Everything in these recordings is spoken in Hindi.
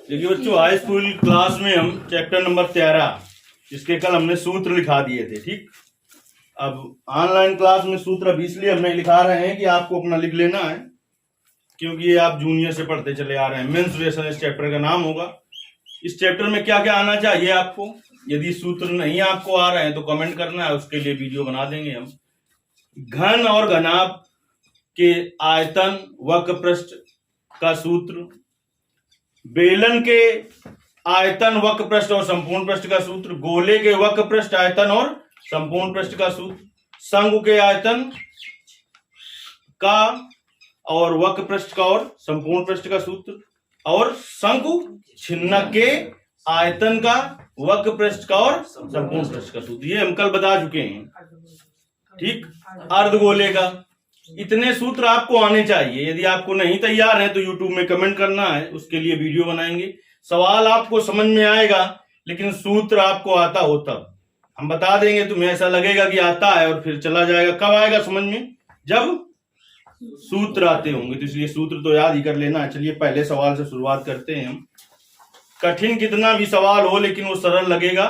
देखिए बच्चों, हाई स्कूल क्लास में हम चैप्टर नंबर 13 इसके कल हमने सूत्र लिखा दिए थे। ठीक, अब ऑनलाइन क्लास में सूत्र अभी इसलिए हमने लिखा रहे हैं कि आपको अपना लिख लेना है, क्योंकि ये आप जूनियर से पढ़ते चले आ रहे हैं। मेंस्ट्रुएशन इस चैप्टर का नाम होगा। इस चैप्टर में क्या क्या आना चाहिए आपको। यदि सूत्र नहीं आपको आ रहे हैं तो कमेंट करना है, उसके लिए वीडियो बना देंगे हम। घन और घनाभ के आयतन वक्र पृष्ठ का सूत्र, बेलन के आयतन वक्र पृष्ठ और संपूर्ण पृष्ठ का सूत्र, गोले के वक्र पृष्ठ आयतन और संपूर्ण पृष्ठ का सूत्र, शंकु के आयतन का और वक्र पृष्ठ का और संपूर्ण पृष्ठ का सूत्र, और शंकु छिन्नक के आयतन का वक्र पृष्ठ का और संपूर्ण पृष्ठ का सूत्र। ये हम कल बता चुके हैं। ठीक, अर्धगोले का इतने सूत्र आपको आने चाहिए। यदि आपको नहीं तैयार है तो YouTube में कमेंट करना है, उसके लिए वीडियो बनाएंगे। सवाल आपको समझ में आएगा, लेकिन सूत्र आपको आता हो तब हम बता देंगे। तुम्हें ऐसा लगेगा कि आता है और फिर चला जाएगा। कब आएगा समझ में? जब सूत्र आते होंगे। तो इसलिए सूत्र तो याद ही कर लेना है। चलिए पहले सवाल से शुरुआत करते हैं हम। कठिन कितना भी सवाल हो, लेकिन वो सरल लगेगा।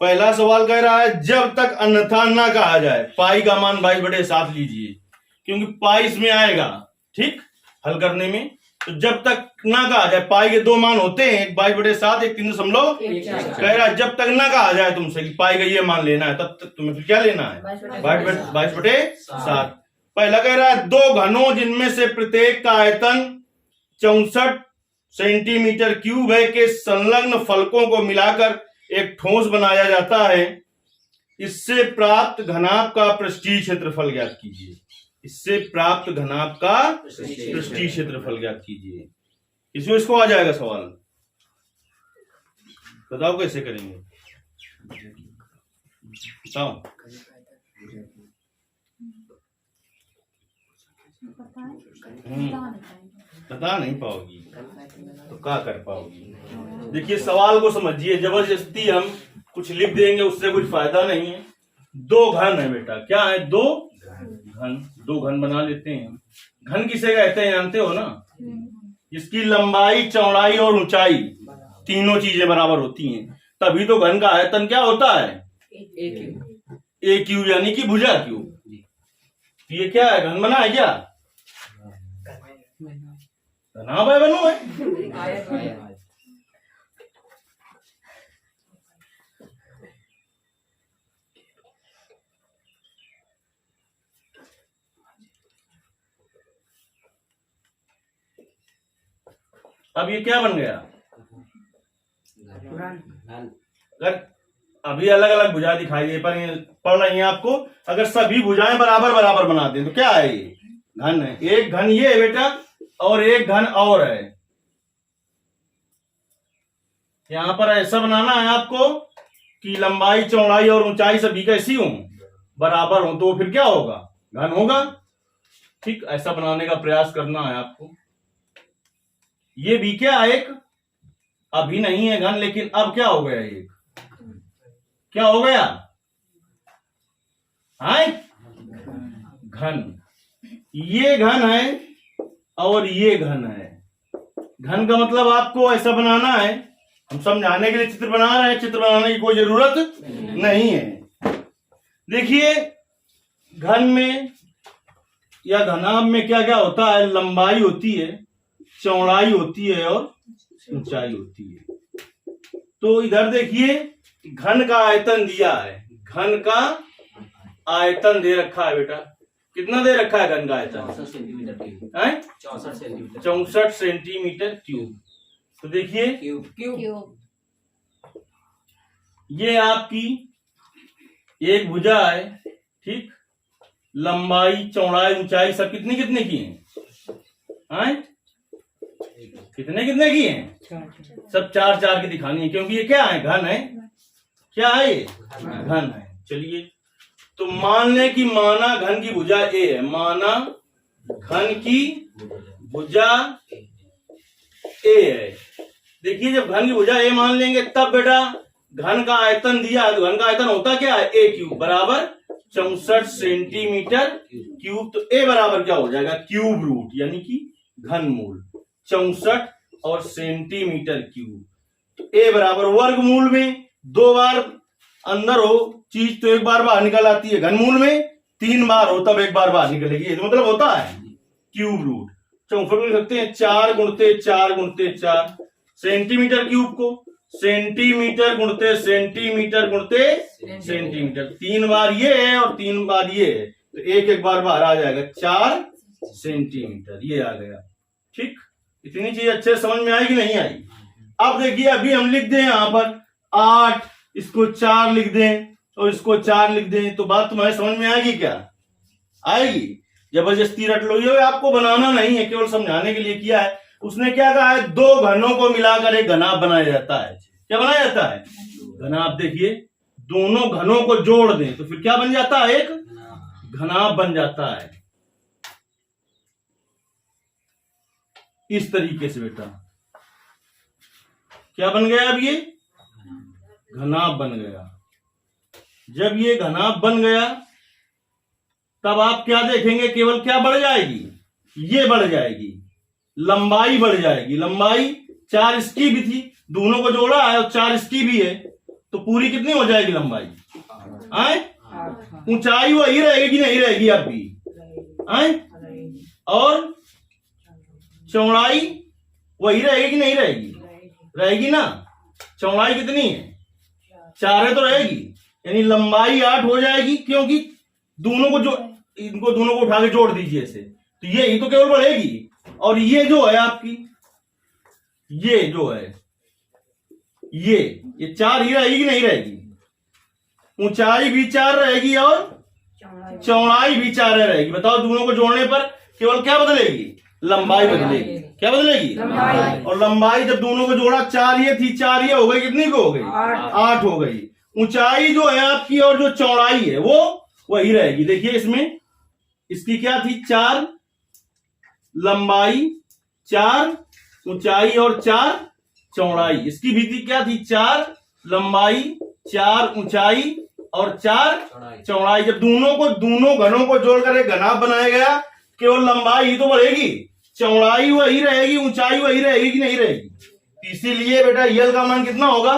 पहला सवाल कह रहा है, जब तक अन्यथा ना कहा जाए। पाई का मान 22/7 लीजिए, क्योंकि पाई इसमें आएगा। ठीक, हल करने में तो जब तक ना कहा जाए, पाई के दो मान होते हैं, एक 22/7, एक 3.1। कह रहा है जब तक ना कहा जाए तुमसे कि पाई का ये मान लेना है, तब तक तुम्हें फिर क्या लेना है? 22/7। पहला कह रहा है, दो घनों जिनमें से प्रत्येक का आयतन 64 सेंटीमीटर क्यूब है के संलग्न फलकों को मिलाकर एक ठोस बनाया जाता है। इससे प्राप्त घनाभ का पृष्ठीय क्षेत्रफल ज्ञात कीजिए। इससे प्राप्त घनाभ का पृष्ठीय क्षेत्रफल ज्ञात कीजिए। इसमें इसको आ जाएगा सवाल। बताओ कैसे करेंगे, बताओ। बता नहीं पाओगी तो क्या कर पाओगी। देखिए सवाल को समझिए। जबरदस्ती हम कुछ लिख देंगे, उससे कुछ फायदा नहीं है। दो घन है बेटा। क्या है? दो घन। दो घन बना लेते हैं। घन किसे कहते हैं जानते हो ना? इसकी लंबाई, चौड़ाई और ऊंचाई तीनों चीजें बराबर होती हैं, तभी तो घन का आयतन क्या होता है? ए क्यूब, यानी कि भुजा क्यूब। ये क्या है? घन बना है क्या? घनाभ है, बनो है। अब ये क्या बन गया? अगर अभी अलग अलग भुजा दिखाई दे पर पढ़ रही है आपको, अगर सभी भुजाएं बराबर बराबर बना दें तो क्या है? ये घन है। एक घन ये है बेटा, और एक घन और है। यहां पर ऐसा बनाना है आपको कि लंबाई, चौड़ाई और ऊंचाई सभी कैसी हो? बराबर हो, तो फिर क्या होगा? घन होगा। ठीक, ऐसा बनाने का प्रयास करना है आपको। ये भी क्या, एक अभी नहीं है घन, लेकिन अब क्या हो गया? एक क्या हो गया? हाय, घन। ये घन है और ये घन है। घन का मतलब आपको ऐसा बनाना है। हम समझाने के लिए चित्र बना रहे हैं, चित्र बनाने की कोई जरूरत नहीं है। देखिए घन में या घनाभ में क्या क्या होता है? लंबाई होती है, चौड़ाई होती है और ऊंचाई होती है। तो इधर देखिए, घन का आयतन दिया है। घन का आयतन दे रखा है बेटा। कितना दे रखा है घन का आयतन? 64 सेंटीमीटर क्यूब। तो देखिए ये आपकी एक भुजा है। ठीक, लंबाई, चौड़ाई, ऊंचाई सब कितनी कितने की हैं? कितने कितने की हैं? सब 4-4 की दिखानी है, क्योंकि ये क्या है? घन है। क्या है? ये घन है। चलिए तो मान लें कि माना घन की भुजा ए है। माना घन की भुजा ए है। देखिए जब घन की भुजा ए मान लेंगे तब बेटा घन का आयतन दिया, घन का आयतन होता क्या है, ए क्यूब बराबर 64 सेंटीमीटर क्यूब। तो ए बराबर क्या हो जाएगा, क्यूब रूट यानी कि घन मूल 64 और सेंटीमीटर क्यूब। तो ए बराबर वर्गमूल में 2 बार अंदर हो चीज तो 1 बार बाहर निकल आती है, घनमूल में 3 बार हो तब 1 बार बाहर निकलेगी, ये तो मतलब होता है क्यूब रूट। 64 लिख सकते हैं 4 गुणते 4 गुणते 4, सेंटीमीटर क्यूब को सेंटीमीटर गुणते सेंटीमीटर गुणते सेंटीमीटर, 3 बार ये है और 3 बार ये है, तो 1 बार बाहर आ जाएगा 4 सेंटीमीटर, ये आ गया। ठीक, इतनी चीज अच्छे समझ में आई कि नहीं आई। अब देखिए अभी हम लिख दें यहाँ पर 8, इसको 4 लिख दें और इसको 4 लिख दें, तो बात तुम्हारे समझ में आएगी क्या, आएगी। जबरदस्ती रट लो, ये आपको बनाना नहीं है, केवल समझाने के लिए किया है। उसने क्या कहा है, 2 घनों को मिलाकर एक घनाभ बनाया जाता है। क्या बनाया जाता है, घनाभ। देखिए दोनों घनों को जोड़ दें तो फिर क्या बन जाता है, एक घनाभ बन जाता है। इस तरीके से बेटा क्या बन गया, अब ये घनाभ बन गया। जब ये घनाभ बन गया तब आप क्या देखेंगे, केवल क्या बढ़ जाएगी, ये बढ़ जाएगी, लंबाई बढ़ जाएगी। लंबाई 4 इसकी भी थी, दोनों को जोड़ा है और 4 इसकी भी है, तो पूरी कितनी हो जाएगी लंबाई, आए। ऊंचाई वही रहेगी कि नहीं रहेगी अब भी, आए। और चौड़ाई वही रहेगी कि नहीं रहेगी, रहेगी ना। चौड़ाई कितनी है, 4 है तो रहेगी, यानी लंबाई 8 हो जाएगी, क्योंकि दोनों को जो इनको दोनों को उठा के जोड़ दीजिए ऐसे, तो ये ही तो केवल बढ़ेगी। और ये जो है आपकी, ये जो है ये 4 ही रहेगी कि नहीं रहेगी, ऊंचाई भी 4 रहेगी और चौड़ाई भी 4 रहेगी। बताओ दोनों को जोड़ने पर केवल क्या बदलेगी, लंबाई बदलेगी। क्या बदलेगी, लंबाई। और लंबाई जब दोनों को जोड़ा 4 ये थी, 4 ये हो गई, कितनी को हो गई, 8 हो गई। ऊंचाई जो है आपकी और जो चौड़ाई है वो वही रहेगी। देखिए इसमें इसकी क्या थी, 4 लंबाई 4 ऊंचाई और 4 चौड़ाई। इसकी भी थी क्या थी, 4 लंबाई 4 ऊंचाई और 4 चौड़ाई। जब दोनों घनों को जोड़कर एक घनाभ बनाया गया, केवल लंबाई ही तो बढ़ेगी, चौड़ाई वही रहेगी, ऊंचाई वही रहेगी कि नहीं रहेगी। इसीलिए बेटा यल का मान कितना होगा,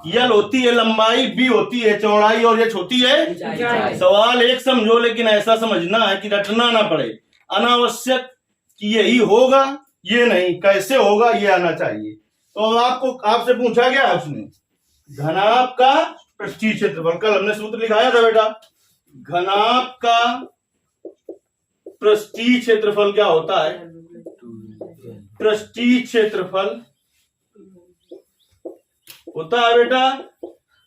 यल होती है लंबाई, बी होती है चौड़ाई और एच होती है। सवाल एक समझो, लेकिन ऐसा समझना है कि रटना ना पड़े, अनावश्यक कि यही होगा, ये नहीं, कैसे होगा ये आना चाहिए। तो आपको आपसे पूछा गया उसने घनाभ का पृष्ठीय क्षेत्रफल, कल हमने सूत्र लिखाया था बेटा, घनाभ का पृष्ठीय क्षेत्रफल क्या होता है, पृष्ठीय क्षेत्रफल होता है बेटा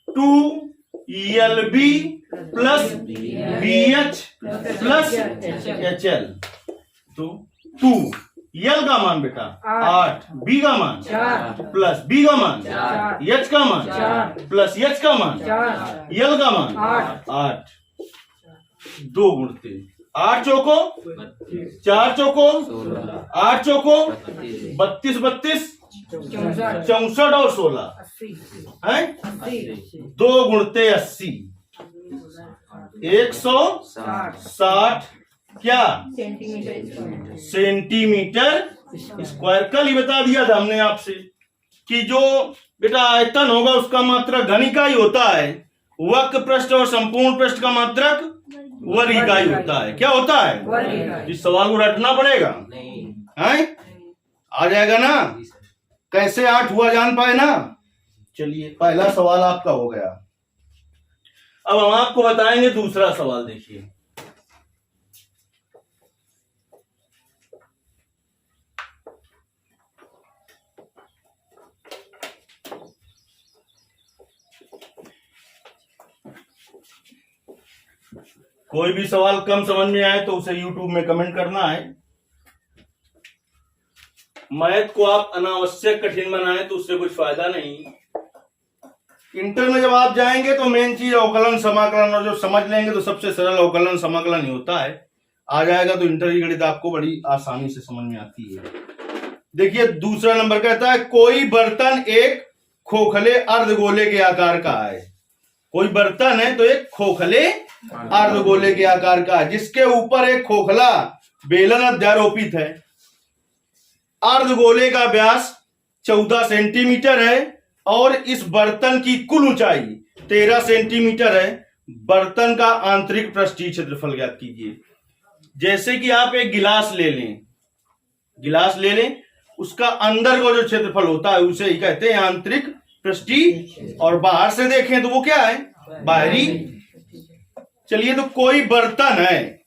2LB plus BH plus HL। तो 2 यल का मान बेटा 8, बी का मान 4 प्लस बी का मान 4, एच का मान 4 प्लस एच का मान 4, यल का मान 8। 2 गुणते 8 चौको 4 चौको 8 चौको 32 32 64 और 16 है 2 गुणते 80 160 क्या सेंटीमीटर स्क्वायर। कल ही बता दिया था हमने आपसे कि जो बेटा आयतन होगा उसका मात्रक घन इकाई होता है, वक्र पृष्ठ और संपूर्ण पृष्ठ का मात्रक वर्ग इकाई होता है। क्या होता है, इस सवाल को रटना पड़ेगा, है आ जाएगा ना। कैसे 8 हुआ जान पाए ना। चलिए पहला सवाल आपका हो गया। अब हम आपको बताएंगे दूसरा सवाल। देखिए कोई भी सवाल कम समझ में आए तो उसे YouTube में कमेंट करना है। मैथ को आप अनावश्यक कठिन बनाएं तो उससे कुछ फायदा नहीं। इंटर में जब आप जाएंगे तो मेन चीज अवकलन समाकलन, और जो समझ लेंगे तो सबसे सरल अवकलन समाकलन ही होता है। आ जाएगा तो इंटर की गणित आपको बड़ी आसानी से समझ में आती है। देखिए दूसरा नंबर कहता है कोई बर्तन एक खोखले अर्धगोले के आकार का है। कोई बर्तन है तो एक खोखले अर्धगोले के आकार का है, जिसके ऊपर एक खोखला बेलन अध्यारोपित है। अर्धगोले का व्यास 14 सेंटीमीटर है और इस बर्तन की कुल ऊंचाई 13 सेंटीमीटर है। बर्तन का आंतरिक पृष्ठीय क्षेत्रफल ज्ञात कीजिए। जैसे कि आप एक गिलास ले लें, उसका अंदर का जो क्षेत्रफल होता है उसे ही कहते हैं आंतरिक पृष्ठीय, और बाहर से देखें तो वो क्या है, बाहरी। चलिए, तो कोई बर्तन है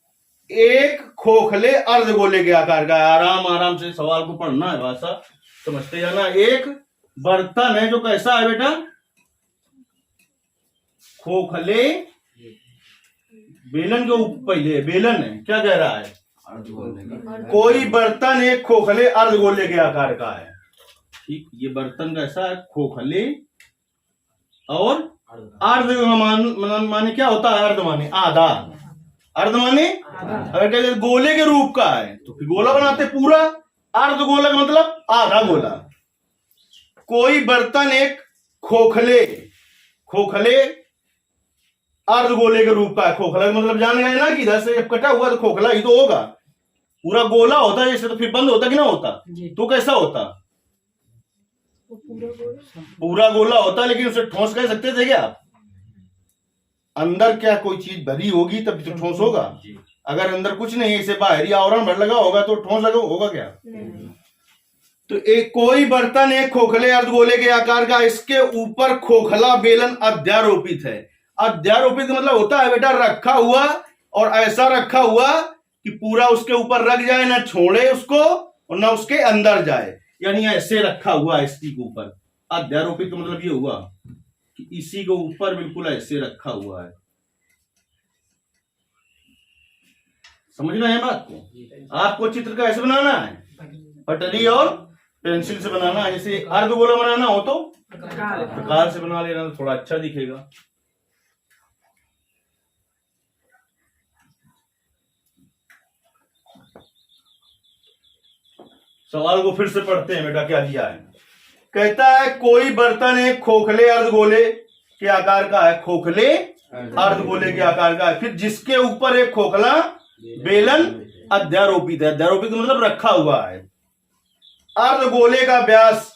एक खोखले अर्धगोले के आकार का है। आराम आराम से सवाल को पढ़ना है, भाषा समझते जाना। एक बर्तन है जो कैसा है बेटा, खोखले, बेलन के ऊपर, पहले बेलन है, क्या कह रहा है, कोई बर्तन एक खोखले अर्धगोले के आकार का है। ठीक, ये बर्तन कैसा है, खोखले और अर्ध माने क्या होता है, अर्ध माने आधा, अर्ध माने अगर कहते गोले के रूप का है तो फिर गोला बनाते पूरा, अर्ध गोला का मतलब आधा गोला। कोई बर्तन एक खोखले अर्धगोले के रूप का है। खोखला का मतलब जान गए ना कि इधर से कटा हुआ तो खोखला ही तो होगा, पूरा गोला होता है जैसे, तो फिर बंद होता कि ना होता, तो कैसा होता, पूरा गोला होता। लेकिन उसे ठोस कह सकते थे क्या आप, अंदर क्या कोई चीज भरी होगी तब तो ठोस होगा, अगर अंदर कुछ नहीं इसे बाहरी आवरण भर लगा होगा तो ठोस लगा होगा क्या। तो एक कोई बर्तन एक खोखले अर्धगोले के आकार का, इसके ऊपर खोखला बेलन अध्यारोपित है। अध्यारोपित मतलब होता है बेटा रखा हुआ, और ऐसा रखा हुआ कि पूरा उसके ऊपर रख जाए, ना छोड़े उसको और ना उसके अंदर जाए, यानी ऐसे रखा हुआ है इसके ऊपर। अध्यारोपित का मतलब ये हुआ कि इसी के ऊपर बिल्कुल ऐसे रखा हुआ है। समझ रहे हैं बात को। आपको चित्र का ऐसे बनाना है, पटरी और पेंसिल से बनाना है। जैसे अर्धगोला बनाना हो तो प्रकार से बना लेना, तो थोड़ा अच्छा दिखेगा। सवाल को फिर से पढ़ते हैं बेटा, क्या दिया है। कहता है कोई बर्तन एक खोखले अर्धगोले के आकार का है, खोखले अर्धगोले के आकार का है, फिर जिसके ऊपर एक खोखला बेलन अध्यारोपित है। अध्यारोपित मतलब रखा हुआ है। अर्धगोले का व्यास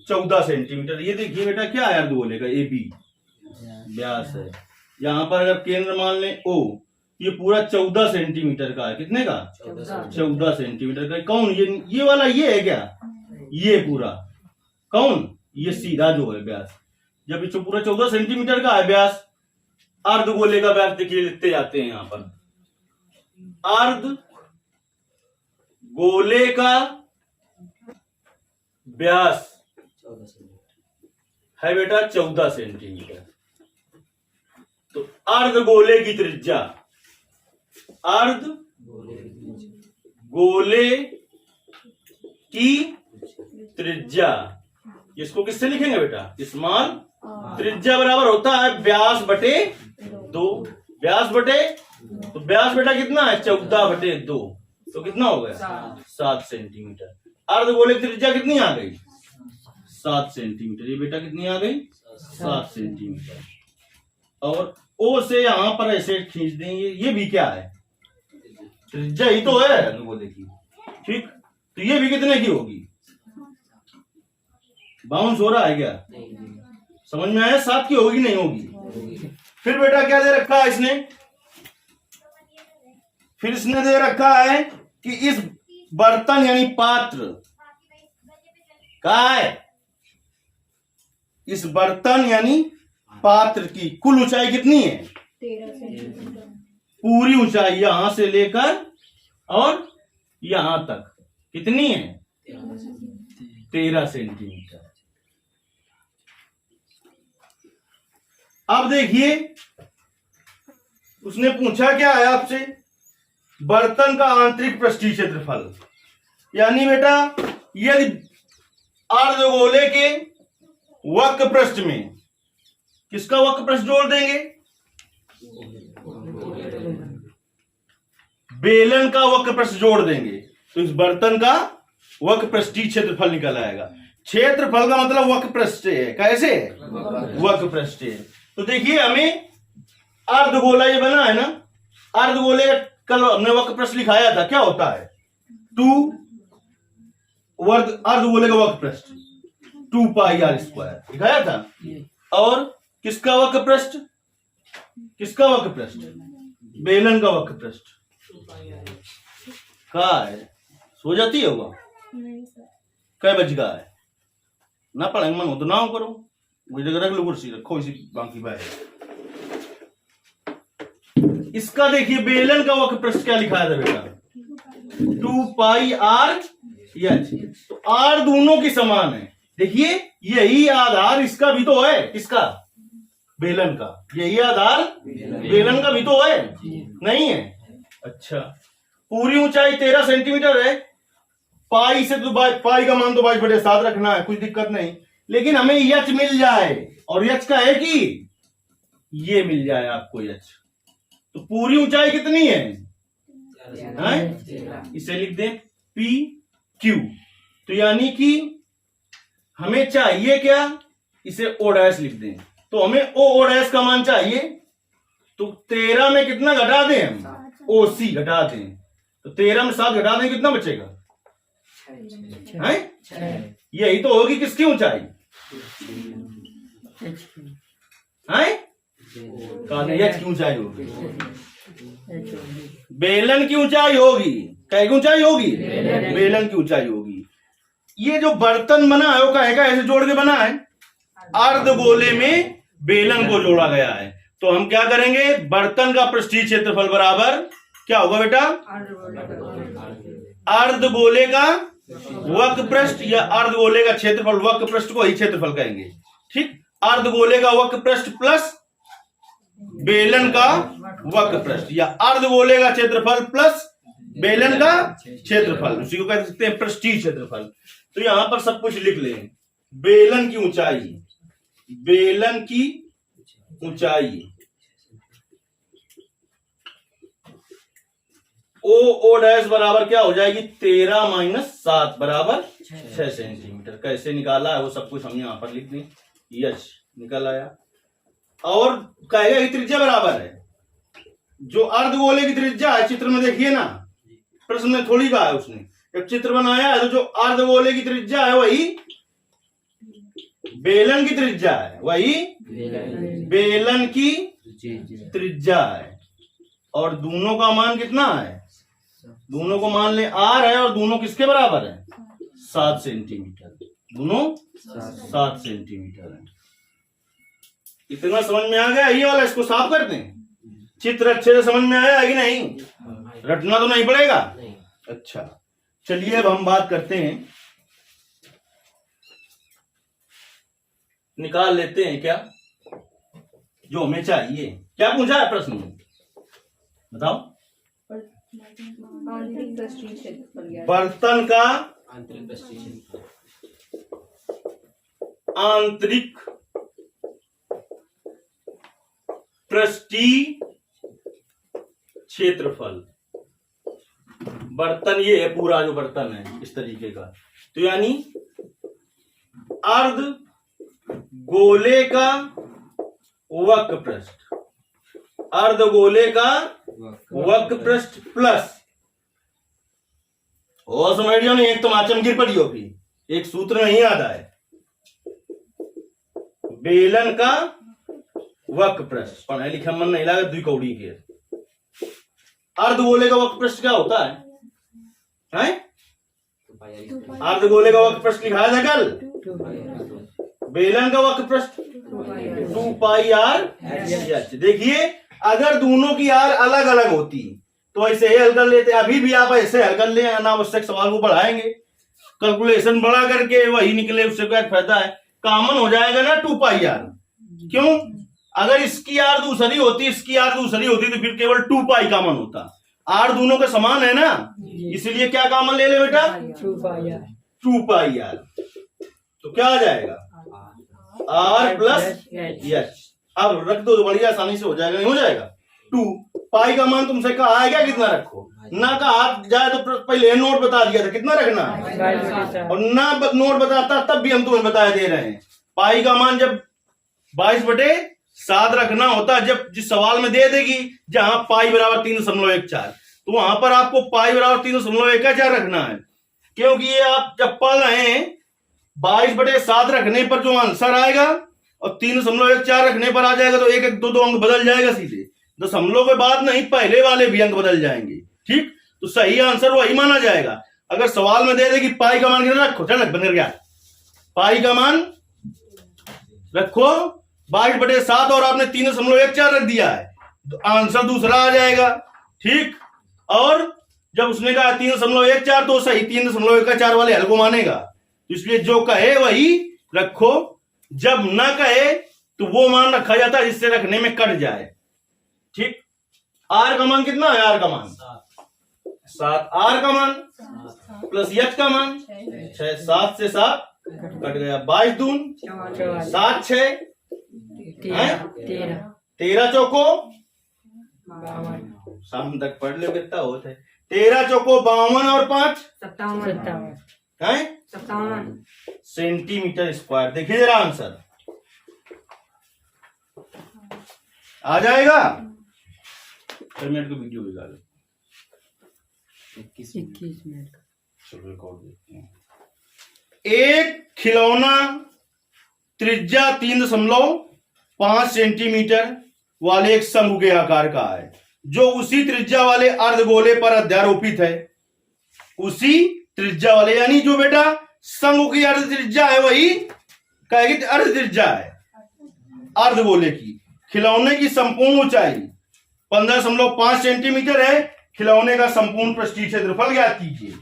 14 सेंटीमीटर। ये देखिए बेटा क्या है अर्धगोले का, AB व्यास है। यहां पर अगर केंद्र मान लें O, ये पूरा 14 सेंटीमीटर का है। कितने का, 14 सेंटीमीटर का। कौन ये वाला, ये है क्या, ये पूरा कौन, ये सीधा जो है व्यास। जब ये पूरा 14 सेंटीमीटर का है व्यास, अर्धगोले का व्यास देखिए लिखते जाते हैं यहां पर। अर्ध गोले का व्यास है बेटा 14 सेंटीमीटर। तो अर्धगोले की त्रिज्या, अर्ध गोले की त्रिज्या, इसको किससे लिखेंगे बेटा, स्मॉल। त्रिज्या बराबर होता है व्यास बटे 2। व्यास बटे, तो व्यास बेटा कितना है, 14 बटे 2, तो कितना हो गया 7 सेंटीमीटर। अर्धगोले की त्रिज्या कितनी आ गई, 7 सेंटीमीटर। ये बेटा कितनी आ गई, 7 सेंटीमीटर। और O से यहां पर ऐसे खींच देंगे, ये भी क्या है, त्रिज्या ही तो है अर्धगोले की। ठीक, तो ये भी कितने की होगी, बाउंस हो रहा है क्या, समझ में आया, 7 की होगी नहीं होगी। फिर बेटा क्या दे रखा है इसने, फिर इसने दे रखा है कि इस बर्तन यानी पात्र का है, इस बर्तन यानी पात्र की कुल ऊंचाई कितनी है, 13 सेंटीमीटर। पूरी ऊंचाई यहां से लेकर और यहां तक कितनी है, 13 सेंटीमीटर। अब देखिए उसने पूछा क्या है आपसे, बर्तन का आंतरिक पृष्ठीय क्षेत्रफल, यानी बेटा यदि अर्धगोले के वक्र पृष्ठ में किसका वक्र पृष्ठ जोड़ देंगे, बेलन का वक्र पृष्ठ जोड़ देंगे, तो इस बर्तन का वक्र पृष्ठीय क्षेत्रफल निकल आएगा। क्षेत्रफल का मतलब वक्र पृष्ठीय है। कैसे? वक्र पृष्ठीय। तो देखिए हमें अर्धगोला ये बना है ना, अर्धगोले कल हमने वक्र पृष्ठ लिखाया था, क्या होता है? 2 वर्ग अर्धगोले का वक्र पृष्ठ 2 पाई r स्क्वायर लिखाया था। और किसका वक्र पृष्ठ? किसका वक्र पृष्ठ? बेलन का वक्र पृष्ठ का है। सो जाती है वो कै बज गया है ना, पढ़ेंगे मन हो तो ना हो करो, वो जगह रख लो, कुर्सी रखो इसी बाकी बात। इसका देखिए बेलन का वक्र पृष्ठ क्या लिखाया था बेटा? 2 पाई r h। तो r दोनों की समान है। देखिए यही आधार इसका भी तो है, किसका? बेलन का। यही आधार बेलन का भी तो है, नहीं है? अच्छा, पूरी ऊंचाई 13 सेंटीमीटर है। पाई से तो पाई का मान तो 22/7 रखना है, कुछ दिक्कत नहीं। लेकिन हमें यच मिल जाए, और यच का है कि ये मिल जाए आपको यच। तो पूरी ऊंचाई कितनी है? इसे लिख दें पी क्यू। तो यानी कि हमें चाहिए क्या? इसे ओ डैश लिख दें। तो हमें ओ डैश का मान चाहिए। तो 13 में कितना घटा दें हम? ओ सी घटा दें। तो 13 में 7 घटा दें, कितना बचेगा? यही तो होगी किसकी ऊंचाई? एच की ऊंचाई होगी। बेलन की ऊंचाई होगी। क्या की ऊंचाई होगी? बेलन की ऊंचाई होगी। ये जो बर्तन बना है वो कहेगा ऐसे जोड़ के बना है, अर्धगोले में बेलन को जोड़ा गया है। तो हम क्या करेंगे? बर्तन का पृष्ठीय क्षेत्रफल बराबर क्या होगा बेटा? अर्धगोले का वक्र पृष्ठ या अर्धगोले का क्षेत्रफल, वक्र पृष्ठ को ही क्षेत्रफल कहेंगे, ठीक? अर्धगोले का वक्र पृष्ठ प्लस बेलन का वक्र पृष्ठ, या अर्धगोले का क्षेत्रफल प्लस बेलन का क्षेत्रफल, उसी को कह सकते हैं पृष्ठीय क्षेत्रफल। तो यहां पर सब कुछ लिख लें। बेलन की ऊंचाई, बेलन की ऊंचाई ओ डैश बराबर क्या हो जाएगी? 13 - 7 बराबर 6 सेंटीमीटर। कैसे निकाला है वो सब कुछ हम यहां पर लिख दें। यच निकल आया। और कहेगा कि त्रिज्या बराबर है, जो अर्धगोले की त्रिज्या है चित्र में देखिए ना, प्रश्न में थोड़ी कहा है उसने, जब चित्र बनाया है तो जो अर्धगोले की त्रिज्या है वही बेलन की त्रिज्या है, वही बेलन की त्रिज्या है। और दोनों का मान कितना है? दोनों को मान ले r है, और दोनों किसके बराबर है? 7 सेंटीमीटर। दोनों 7 सेंटीमीटर है। इतना समझ में आ गया? ये वाला इसको साफ कर दें। चित्र अच्छे से समझ में आया कि नहीं? रटना तो नहीं पड़ेगा। अच्छा, चलिए अब हम बात करते हैं, निकाल लेते हैं क्या जो हमें चाहिए। क्या पूछा है प्रश्न में? बताओ। बर्तन का आंतरिक पृष्ठीय क्षेत्रफल। बर्तन ये है, पूरा जो बर्तन है इस तरीके का। तो यानी अर्ध गोले का वक्र पृष्ठ, अर्धगोले का वक्र पृष्ठ प्लस, और समझियो नहीं, एक तो माचम गिर पड़ी होगी, एक सूत्र नहीं याद आए, बेलन का वक्र पृष्ठ। पढ़ाई लिखा मन नहीं लगा, 2 कौड़ी के। अर्धगोले का वक्र पृष्ठ क्या होता है? अर्धगोले का वक्र पृष्ठ लिखाया था कल। बेलन का वक्र पृष्ठ 2 पाई r। देखिए अगर दोनों की r अलग अलग होती तो ऐसे ही हल कर लेते। अभी भी आप ऐसे हल कर ले, अनावश्यक सवाल को बढ़ाएंगे, कैलकुलेशन बढ़ा करके वही निकले, उससे क्या फायदा है? कॉमन हो जाएगा ना 2 पाई r। क्यों? अगर इसकी r दूसरी होती, इसकी r दूसरी होती तो फिर केवल 2 पाई कॉमन होता। r दोनों के समान है ना, इसलिए क्या कॉमन ले ले बेटा? 2 पाई r। तो क्या आ जाएगा? r plus H. अब रख दो तो बढ़िया आसानी से हो जाएगा, नहीं हो जाएगा? 2 पाई का मान तुमसे कहा है क्या कितना रखो, ना कहा जाए तो पहले नोट बता दिया था कितना रखना है, और ना नोट बताता तब भी हम तुम्हें बता दे रहे हैं। पाई का मान जब 22/7 रखना होता, जब जिस सवाल में दे देगी जहां पाई बराबर 3.14, तो वहां पर आपको पाई बराबर 3.14 रखना है, क्योंकि ये आप जब पढ़ रहे हैं 22/7 रखने पर जो आंसर आएगा और 3.14 रखने पर आ जाएगा तो 1-1, 2-2 अंक बदल जाएगा सीधे। दशमलव के बाद नहीं, पहले वाले भी अंक बदल जाएंगे। ठीक, तो सही आंसर वही माना जाएगा। अगर सवाल में दे दे कि पाई का मान कितना रखो, चल बन कर गया, पाई का मान रखो 22/7 और आपने 3.14 रख दिया है तो आंसर दूसरा आ जाएगा। ठीक, और जब उसने कहा 3.14 तो सही 3.14 वाले हल को मानेगा, तो इसलिए जो कहे वही रखो, जब ना कहे तो वो मान रखा जाता है जिससे रखने में कट जाए। ठीक, आर का मान कितना है, आर का मान 7, आर का मान प्लस एच का मान 6, 7 से 7 कट गया, 22 दून 7, 6 13 चौको शाम तक पढ़ लो कितना होता है, 13 चौको 52 और 5 57 सेंटीमीटर स्क्वायर। देखिए जरा आंसर आ जाएगा। 6 मिनट का वीडियो बिगा लो, 21 मिनट का चलो रिकॉर्ड देखते हैं। एक खिलौना त्रिज्या 3.5 सेंटीमीटर वाले एक शंकु के आकार का है, जो उसी त्रिज्या वाले अर्धगोले पर अध्यारोपित है। उसी त्रिज्या वाले यानी जो बेटा शंकु की अर्ध त्रिज्या है वही कहेगी अर्ध त्रिज्या है अर्धगोले की। खिलौने की संपूर्ण ऊंचाई 15.5 सेंटीमीटर है। खिलौने का संपूर्ण पृष्ठीय क्षेत्रफल ज्ञात कीजिए।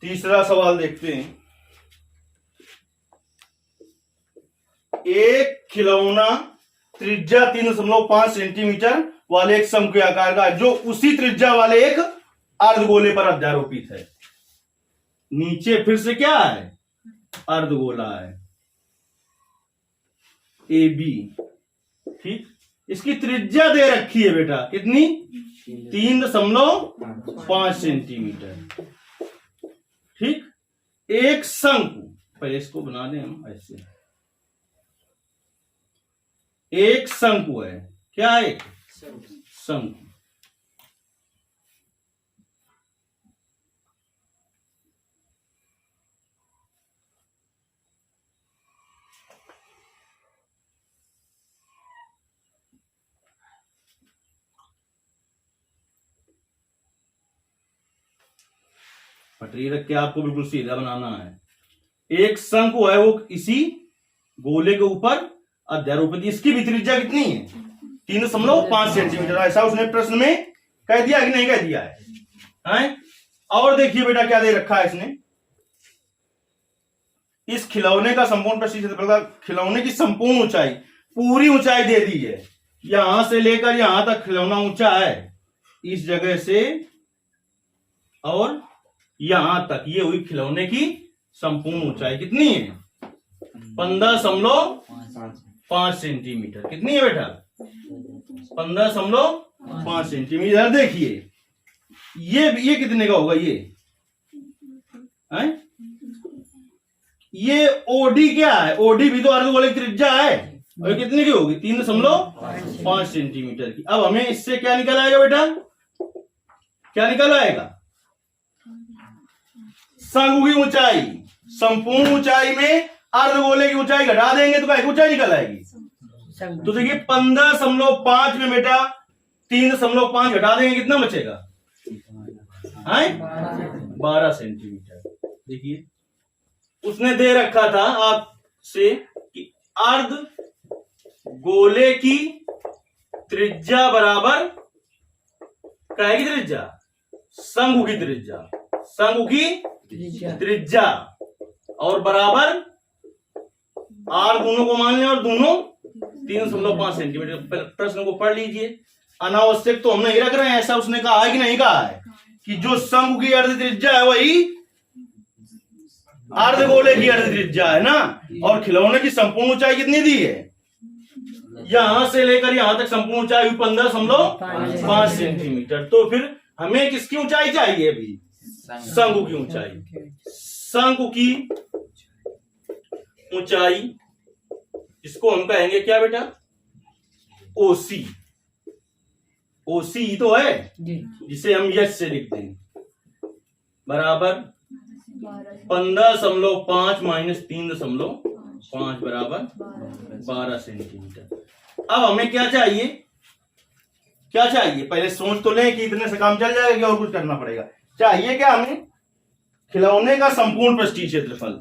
तीसरा सवाल देखते हैं। एक खिलौना त्रिज्या 3.5 सेंटीमीटर वाले एक शंकु आकार का जो उसी त्रिज्या वाले एक अर्धगोले पर अध्यारोपित है। नीचे फिर से क्या है, अर्धगोला है ए बी। ठीक, इसकी त्रिज्या दे रखी है बेटा कितनी, 3.5 सेंटीमीटर। ठीक, एक शंकु, पहले इसको बना दें हम ऐसे, एक शंकु है, क्या है, एक शंकु। पटरी रख के आपको बिल्कुल सीधा बनाना है। एक शंकु है वो इसी गोले के ऊपर अध्यारोपित, इसकी भी त्रिज्या कितनी है, 3.5 सेंटीमीटर। ऐसा उसने प्रश्न में कह दिया कि नहीं कह दिया है? और देखिए बेटा क्या दे रखा है इसने, इस खिलौने का संपूर्ण पृष्ठीय क्षेत्रफल, खिलौने की संपूर्ण ऊंचाई, पूरी ऊंचाई दे दी है, यहां से लेकर यहां तक खिलौना ऊंचा है, इस जगह से और यहां तक, ये हुई खिलौने की संपूर्ण ऊंचाई। कितनी है, 15.5 सेंटीमीटर। कितनी है बेटा, 15.5 सेंटीमीटर। देखिए ये कितने का होगा, ये ओडी क्या है, ओडी भी तो अर्धगोले की त्रिज्या है, और कितने की होगी, 3.5 सेंटीमीटर की। अब हमें इससे क्या निकल आएगा बेटा, क्या निकल आएगा, शंकु की ऊंचाई, संपूर्ण ऊंचाई में अर्धगोले की ऊंचाई घटा देंगे तो क्या ऊंचाई निकल आएगी। तो देखिए 15.5 में बेटा 3.5 घटा देंगे कितना बचेगा, 12 सेंटीमीटर। देखिए उसने दे रखा था आपसे कि अर्ध गोले की त्रिज्या बराबर क्या की त्रिज्या, शंकु की त्रिज्या, शंकु की त्रिज्या और बराबर आर दोनों को मान लें और दोनों 3.5 सेंटीमीटर। प्रश्न को पढ़ लीजिए। अनावश्यक तो हम नहीं रख रहे हैं, ऐसा उसने कहा है कि नहीं कहा है कि जो शंकु की अर्ध त्रिज्या है वही अर्धगोले की अर्ध त्रिज्या है ना। और खिलौने की संपूर्ण ऊंचाई कितनी दी है, यहां से लेकर यहां तक संपूर्ण ऊंचाई 15.5 सेंटीमीटर। तो फिर हमें किसकी ऊंचाई चाहिए अभी, शंकु की ऊंचाई। शंकु की ऊंचाई इसको हम कहेंगे क्या बेटा, ओसी। ओसी तो है जिसे हम यश से लिख देंगे, बराबर 15.5 माइनस 3.5 बराबर 12 सेंटीमीटर। अब हमें क्या चाहिए, क्या चाहिए, पहले सोच तो लें कि इतने से काम चल जाएगा क्या और कुछ करना पड़ेगा। चाहिए क्या हमें, खिलौने का संपूर्ण पृष्ठीय क्षेत्रफल।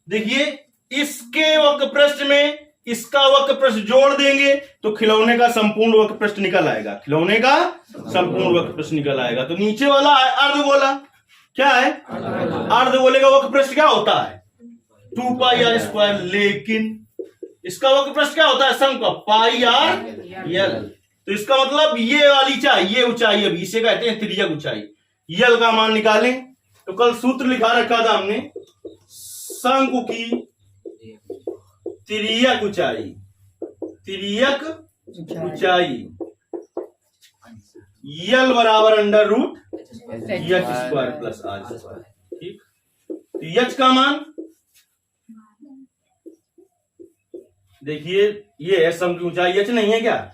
देखिए इसके वक्र पृष्ठ में इसका वक्र पृष्ठ जोड़ देंगे तो खिलौने का संपूर्ण वक्र पृष्ठ निकल आएगा, खिलौने का संपूर्ण वक्र पृष्ठ निकल आएगा। तो नीचे वाला अर्धगोला क्या है, अर्धगोले का वक्र पृष्ठ क्या होता है 2 पाई आर स्क्वायर, लेकिन इसका वक्र पृष्ठ क्या होता है शंकु का, पाई आर यल। तो इसका मतलब ये वाली चाहिए ऊंचाई, अभी इसे कहते हैं तिर्यक ऊंचाई। यल का मान निकालें तो कल सूत्र लिखा रखा था हमने, शंकु की तिर्यक ऊंचाई, तिर्यक ऊंचाई यल बराबर under root H square plus R square. ठीक, तो एच का मान देखिए ये है, शंकु की ऊंचाई एच नहीं है क्या,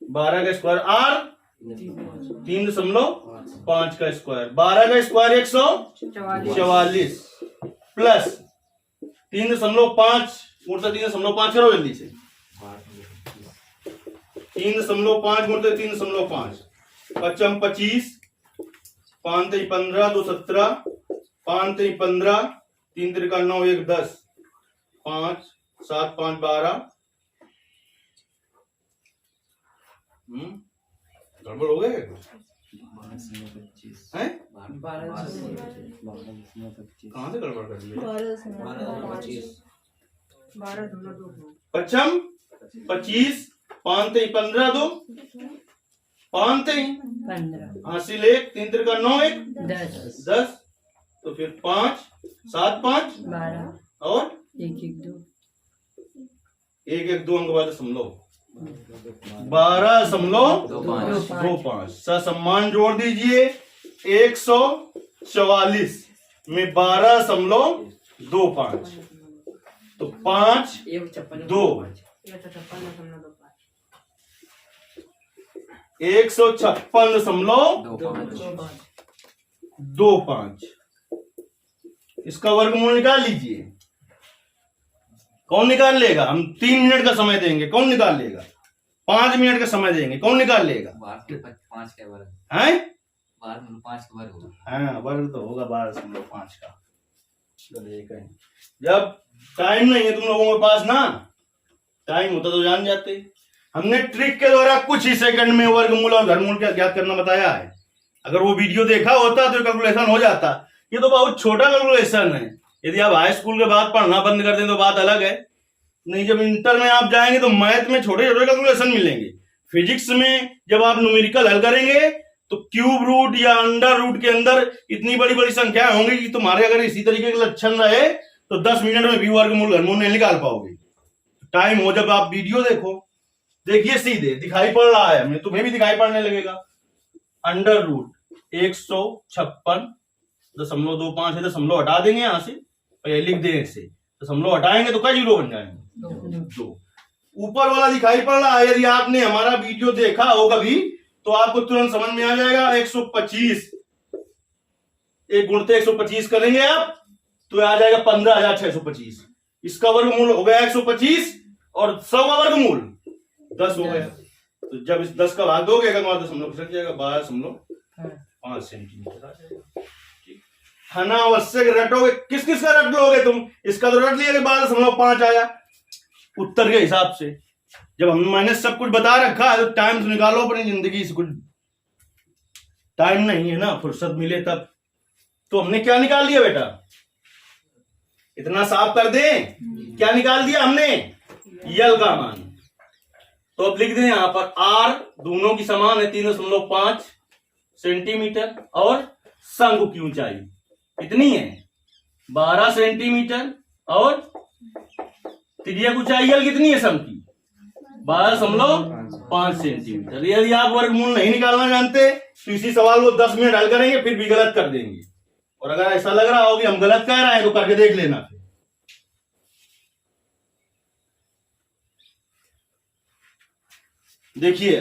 12 का स्क्वायर, आर 3.5 का स्क्वायर, 12 का स्क्वायर 144 प्लस 3.5 गुणित 3.5 करो जल्दी से, 3.5 गुणित 3.5 पचम 25, 5 3 15, 2 17, 5 3 15, 3 3 9 1 10, 5 7 5 12। गड़बड़ हो गए हैं, कहां से गड़बड़ कर लिया, पचम 25, 5 3 15, 2 5 3 हासिल 1, 3 3 9 1 10। तो फिर 5 7 5 12 और 1 1 2 अंक बाद दशमलव 12.25 ससम्मान जोड़ दीजिए, 144 में 12.25 तो 5 2 156.25। इसका वर्गमूल निकाल लीजिए, कौन निकाल लेगा, हम 3 मिनट का समय देंगे, कौन निकाल लेगा, 5 मिनट का समय देंगे, कौन निकाल लेगा, 5 का वर्ग है 5 का वर्ग होगा, हाँ वर्ग तो होगा 12.5 का। जब टाइम नहीं है तुम लोगों के पास ना, टाइम होता तो जान जाते। हमने ट्रिक के द्वारा कुछ ही सेकंड में वर्गमूल और घनमूल का ज्ञात करना बताया है, अगर वो वीडियो देखा होता तो कैलकुलेशन हो जाता। ये तो बहुत छोटा कैलकुलेशन है, यदि आप हाई स्कूल के बाद पढ़ना बंद कर दें तो बात अलग है, नहीं जब इंटर में आप जाएंगे तो मैथ में छोटे छोटे कैलकुलेशन मिलेंगे। फिजिक्स में जब आप न्यूमेरिकल हल करेंगे तो क्यूब रूट या अंडर रूट के अंदर इतनी बड़ी बड़ी संख्या होंगी कि तुम्हारे अगर इसी तरीके के लक्षण रहे तो 10 मिनट में भी वर्गमूल घनमूल नहीं निकाल पाओगे। टाइम हो जब आप वीडियो देखो, देखिए सीधे दिखाई पड़ रहा है, हमें तुम्हें भी दिखाई पड़ने लगेगा। अंडर रूट 156.25 है, दशमलव हटा देंगे यहां से, लिख दें इसे, दशमलव हटाएंगे तो क्या जीरो बन जाएंगे 2। ऊपर वाला दिखाई पड़ रहा है, यदि आपने हमारा वीडियो देखा हो कभी तो आपको तुरंत समझ में आ जाएगा। 125 1 गुणित 125 करेंगे आप तो आ जाएगा 15,625। इसका वर्गमूल हो गया 125 और 100 का वर्गमूल 10 हो गया। तो जब इस 10 का भाग दोगे दशमलव खसक जाएगा, 12.5 सेंटीमीटर आ जाएगा। अनावश्यक रटोगे, किस किस का रट लोगे तुम, इसका तो रट लिया 12.5 आया उत्तर के हिसाब से। जब मैंने सब कुछ बता रखा है तो टाइम तो निकालो अपनी जिंदगी से, कुछ टाइम नहीं है ना, फुर्सत मिले तब। तो हमने क्या निकाल लिया बेटा, इतना साफ कर दें, क्या निकाल दिया हमने, यल का मान। तो अब लिख दें यहां पर आर दोनों की समान है 3.5 सेंटीमीटर और शंकु की ऊंचाई कितनी है 12 सेंटीमीटर और तिर्यक ऊंचाई एल कितनी है शंकु की 12.5 सेंटीमीटर। यदि आप वर्गमूल नहीं निकालना जानते तो इसी सवाल को 10 मिनट हल करेंगे फिर भी गलत कर देंगे, और अगर ऐसा लग रहा हो कि हम गलत कह रहे हैं तो करके देख लेना। फिर देखिए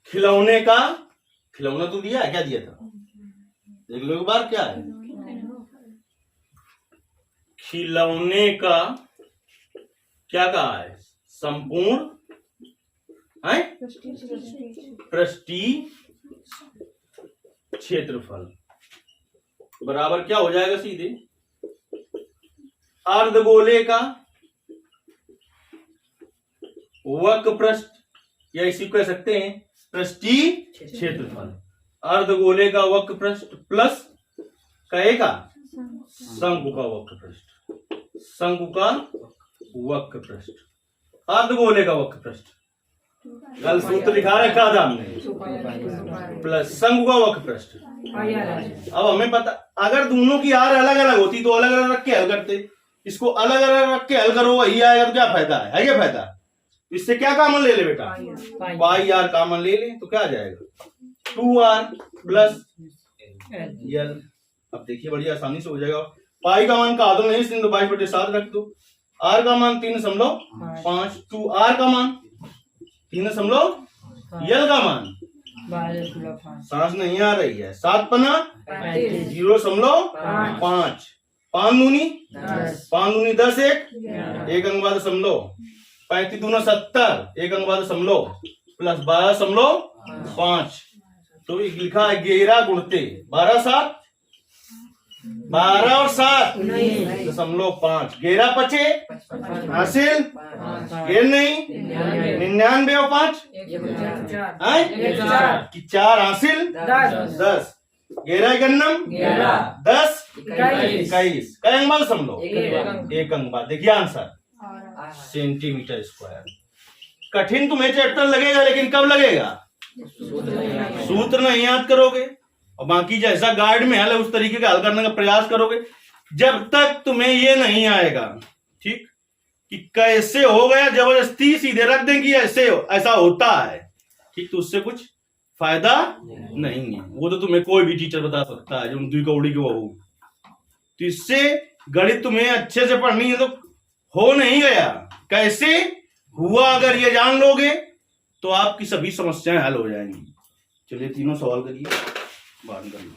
खिलौना तो दिया है, क्या दिया था देख लो एक बार, क्या है खिलौने का क्या कहा है संपूर्ण है पृष्ठीय क्षेत्रफल बराबर क्या हो जाएगा सीधे अर्धगोले का वक्र पृष्ठ, या इसी को कह सकते हैं पृष्ठीय क्षेत्रफल। अर्धगोले का वक्र पृष्ठ प्लस कहेगा शंकु का वक्र पृष्ठ, शंकु का वक्र पृष्ठ, अर्धगोले का वक्र पृष्ठ कल सूत्र लिखा रखा था हमने, प्लस शंकु का वक्र पृष्ठ। अब हमें पता अगर दोनों की आर अलग अलग होती तो अलग अलग रख के हल करते, इसको अलग अलग रख के हल करो वही आएगा तो क्या फायदा है क्या फायदा, इससे क्या कॉमन ले ले बेटा पाई आर कॉमन ले ले तो क्या आ जाएगा 2r प्लस एल। अब देखिए बड़ी आसानी से हो जाएगा, पाई का मान का आधा नहीं इसलिए 22/7 रख दो, आर का मान 3.5, 2r का मान 3.5, एल का मान सांस नहीं आ रही है 7 पना 0.5, 5 दूनी 10, एक अंक बाद दशमलव 35 दूना 70, एक अंक बाद दशमलव प्लस 12.5, तो लिखा है 11 गुणते 12 और 7 0.5, 11 पचे हासिल गेर नहीं 99 और 5 4 हासिल 10, 11 गन्नम 10 21, कई अंक बाद दशमलव एक अंक बाद। देखिए आंसर सेंटीमीटर स्क्वायर। कठिन तुम्हें चैप्टर लगेगा लेकिन कब लगेगा सूत्र नहीं याद करोगे और बाकी जैसा गाइड में हल है उस तरीके का हल करने का प्रयास करोगे, जब तक तुम्हें ये नहीं आएगा ठीक कि कैसे हो गया जबरदस्ती सीधे रख देंगे ऐसे ऐसा होता है ठीक, तो उससे कुछ फायदा नहीं है। वो तो तुम्हें कोई भी टीचर बता सकता है जो दुई कौड़ी की वो, तो इससे गणित तुम्हें अच्छे से पढ़नी है तो हो नहीं गया कैसे हुआ, अगर ये जान लोगे तो आपकी सभी समस्याएं हल हो जाएंगी। चलिए तीनों सवाल करिए, बात करिए।